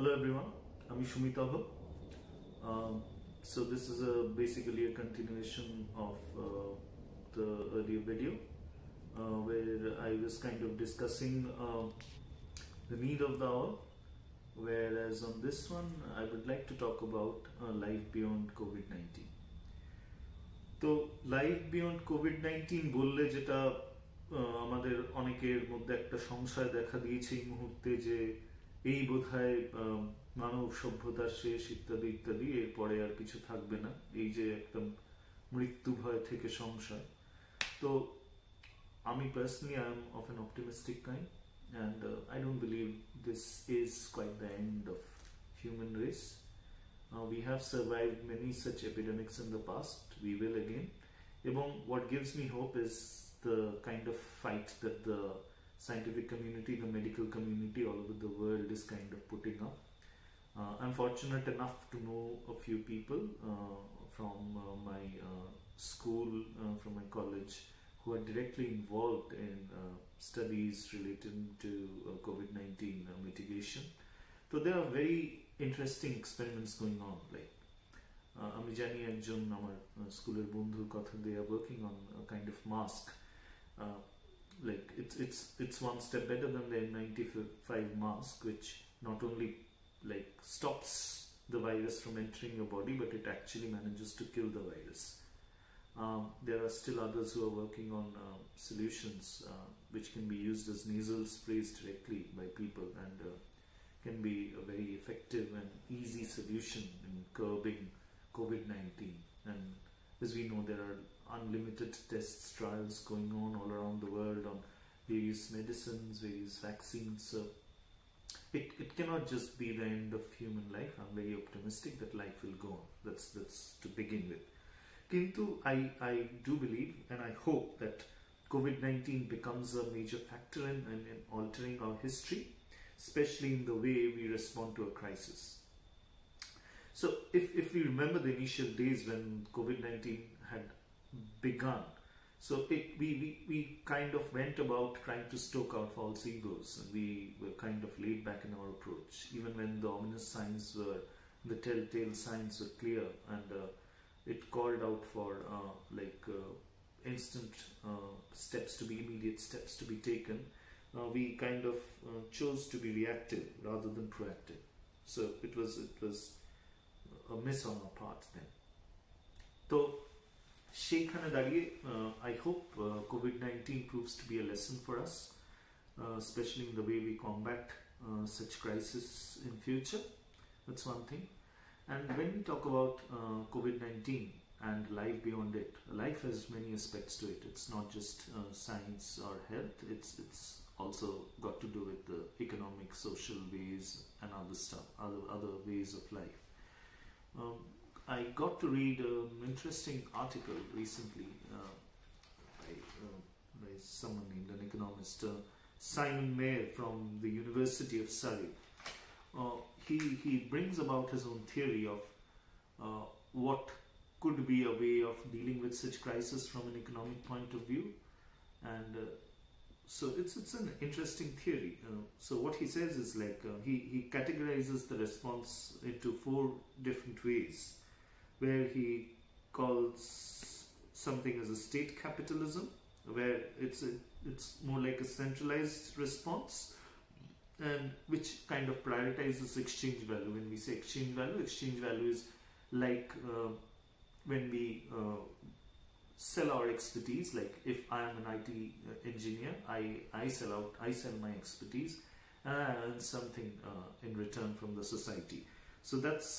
Hello everyone, I'm Sumitava. So this is basically a continuation of the earlier video where I was kind of discussing the need of the hour, whereas on this one I would like to talk about life beyond COVID-19. তো life beyond COVID-19 বললে যেটা আমাদের অনেকের মধ্যে একটা সংশয় দেখা দিয়েছে এই মুহূর্তে যে এই বোধহয় মানব সভ্যতার শেষ ইত্যাদি ইত্যাদি, এরপরে আর কিছু থাকবে না, এই যে একটা মৃত্যু ভয় থেকে সংশয়। তো আমি personally I am of an optimistic kind and I don't believe this is quite the end of human race. We have survived many such epidemics in the past. We will again. এবং what gives me hope is the kind of fight that the scientific community, the medical community all over the world is kind of putting up. I'm fortunate enough to know a few people from my school, from my college, who are directly involved in studies related to COVID-19 mitigation. So there are very interesting experiments going on. Like আমি জানি একজন আমার স্কুলের বন্ধুর কথা, they are working on a kind of mask. Like it's one step better than the N95 mask, which not only like stops the virus from entering your body, but it actually manages to kill the virus. There are still others who are working on solutions which can be used as nasal sprays directly by people and can be a very effective and easy solution in curbing COVID-19. And as we know, there are unlimited tests, trials going on all around the world on various medicines, various vaccines. So it cannot just be the end of human life. I'm very optimistic that life will go on. That's to begin with. Kintu I do believe and I hope that COVID-19 becomes a major factor in altering our history, especially in the way we respond to a crisis. So if we remember the initial days when COVID-19 had begun, so we kind of went about trying to stoke our false egos, and we were kind of laid back in our approach, even when the ominous signs were, the telltale signs were clear, and it called out for instant steps to be, immediate steps to be taken. We kind of chose to be reactive rather than proactive. So it was a miss on our part then. So সেইখানে দাঁড়িয়ে I hope COVID-19 proves to be a lesson for us, especially in the way we combat such crisis in future. That's one thing. And when we talk about COVID-19 and life beyond it, life has many aspects to it. It's not just science or health. It's also got to do with the economic, social ways and other stuff, other ways of life. I got to read an interesting article recently by someone named an economist, Simon Mayer from the University of Surrey. He brings about his own theory of what could be a way of dealing with such crisis from an economic point of view, and so it's an interesting theory. So what he says is like he categorizes the response into 4 different ways, where he calls something as a state capitalism, where it's more like a centralized response, and which kind of prioritizes exchange value. When we say exchange value is like when we sell our expertise. Like if I am an IT engineer, I sell my expertise and I earn something in return from the society. So that's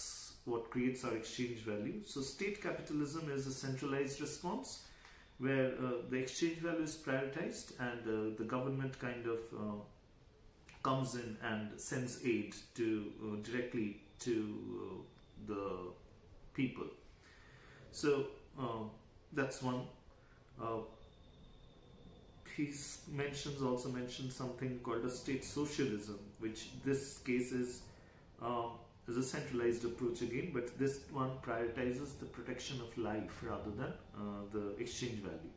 what creates our exchange value. So state capitalism is a centralized response where the exchange value is prioritized, and the government kind of comes in and sends aid to directly to the people. So that's one. He also mentions something called a state socialism, which this case is a centralized approach again, but this one prioritizes the protection of life rather than the exchange value.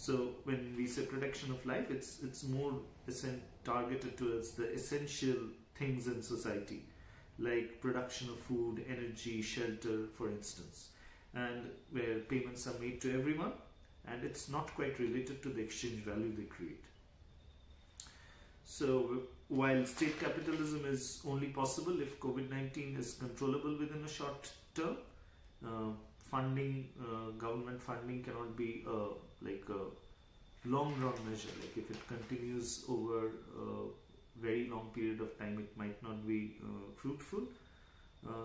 So when we say protection of life, it's more targeted towards the essential things in society, like production of food, energy, shelter, for instance, and where payments are made to everyone, and it's not quite related to the exchange value they create. So while state capitalism is only possible if COVID-19 is controllable within a short term, government funding cannot be like a long run measure. Like if it continues over a very long period of time, it might not be fruitful.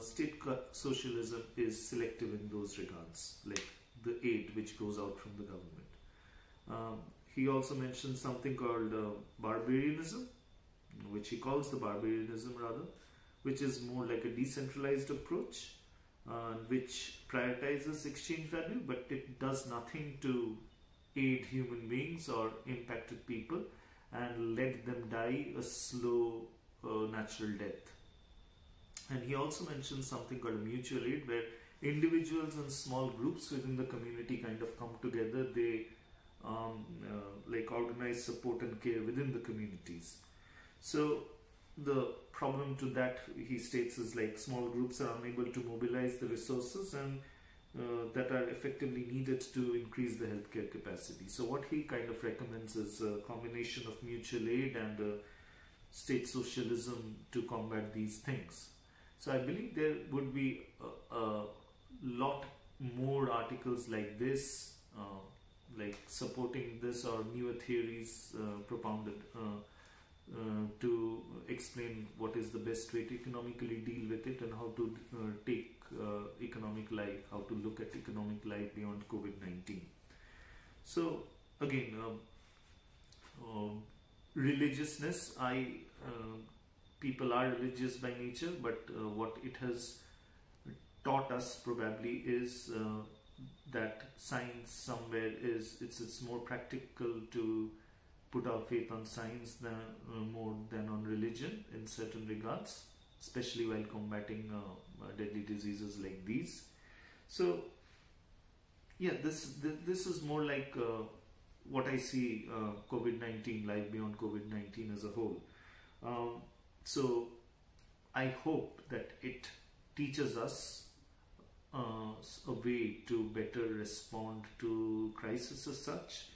State socialism is selective in those regards, like the aid which goes out from the government. He also mentioned something called barbarianism, which he calls the barbarianism rather, which is more like a decentralized approach, which prioritizes exchange value, but it does nothing to aid human beings or impacted people and let them die a slow natural death. And he also mentioned something called a mutual aid, where individuals and small groups within the community kind of come together. They like organize support and care within the communities. So the problem to that, he states, is like small groups are unable to mobilize the resources and that are effectively needed to increase the healthcare capacity. So what he kind of recommends is a combination of mutual aid and state socialism to combat these things. So I believe there would be a lot more articles like this, like supporting this, or newer theories propounded to explain what is the best way to economically deal with it and how to take economic life, how to look at economic life beyond COVID-19. So again, religiousness, people are religious by nature, but what it has taught us probably is that science somewhere is, it's more practical to put our faith on science than more than on religion in certain regards, especially while combating deadly diseases like these. So yeah, this is more like what I see COVID-19, life beyond COVID-19 as a whole. So I hope that it teaches us a way to better respond to crisis as such,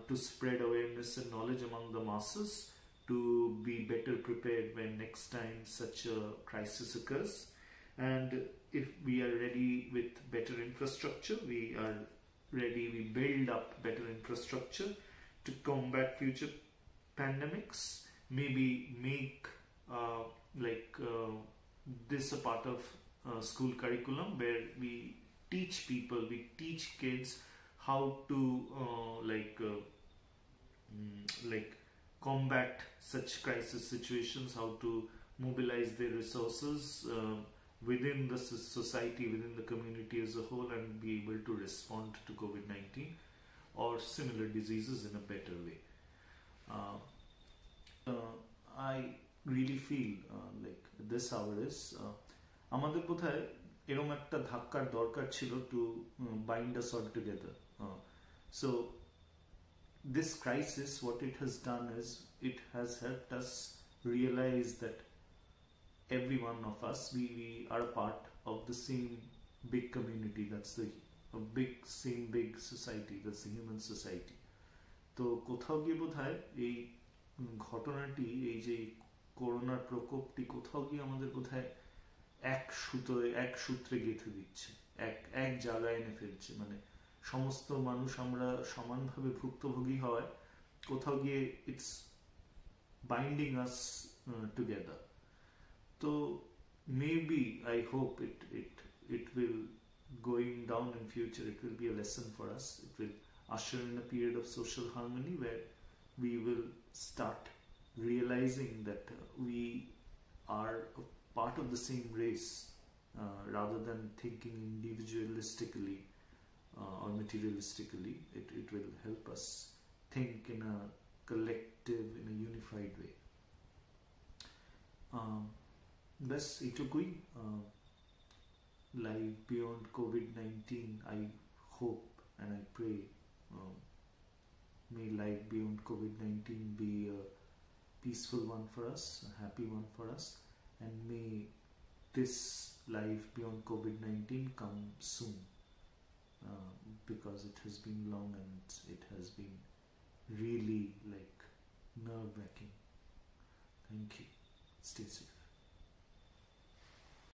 to spread awareness and knowledge among the masses, to be better prepared when next time such a crisis occurs. And if we are ready with better infrastructure, we build up better infrastructure to combat future pandemics, maybe make this a part of school curriculum, where we teach people, we teach kids how to combat such crisis situations, how to mobilize their resources within the society, within the community as a whole, and be able to respond to COVID-19 or similar diseases in a better way. I really feel like this hour is আমাদের বোধহয় এরকম একটা ধাক্কার দরকার ছিল to bind us all together. So this crisis, what it has done is it has helped us realize that every one of us, we are a part of the same big community, that's the same big society, that's the human society. তো কোথাও গিয়ে বোধহয় এই ঘটনাটি, এই যে করোনার প্রকোপটি কোথাও গিয়ে আমাদের বোধহয় এক সূত্রে গেঁথে দিচ্ছে, এক জায়গায় এনে ফেলছে। মানে সমস্ত মানুষ আমরা সমানভাবে ভুক্তভোগী হওয়ায় কোথাও গিয়ে ইটস বাইন্ডিং আস টুগেদার। তো maybe I hope it will, going down in future, it will be a lesson for us. It will usher in a period of social harmony where we will start realizing that we are a part of the same race, rather than thinking individualistically or materialistically. It will help us think in a collective, in a unified way. Bas etukui. Life beyond COVID-19, I hope and I pray may life beyond COVID-19 be a peaceful one for us, a happy one for us, and may this life beyond COVID-19 come soon, because it has been long and it has been really like nerve-wracking. Thank you. Stay safe.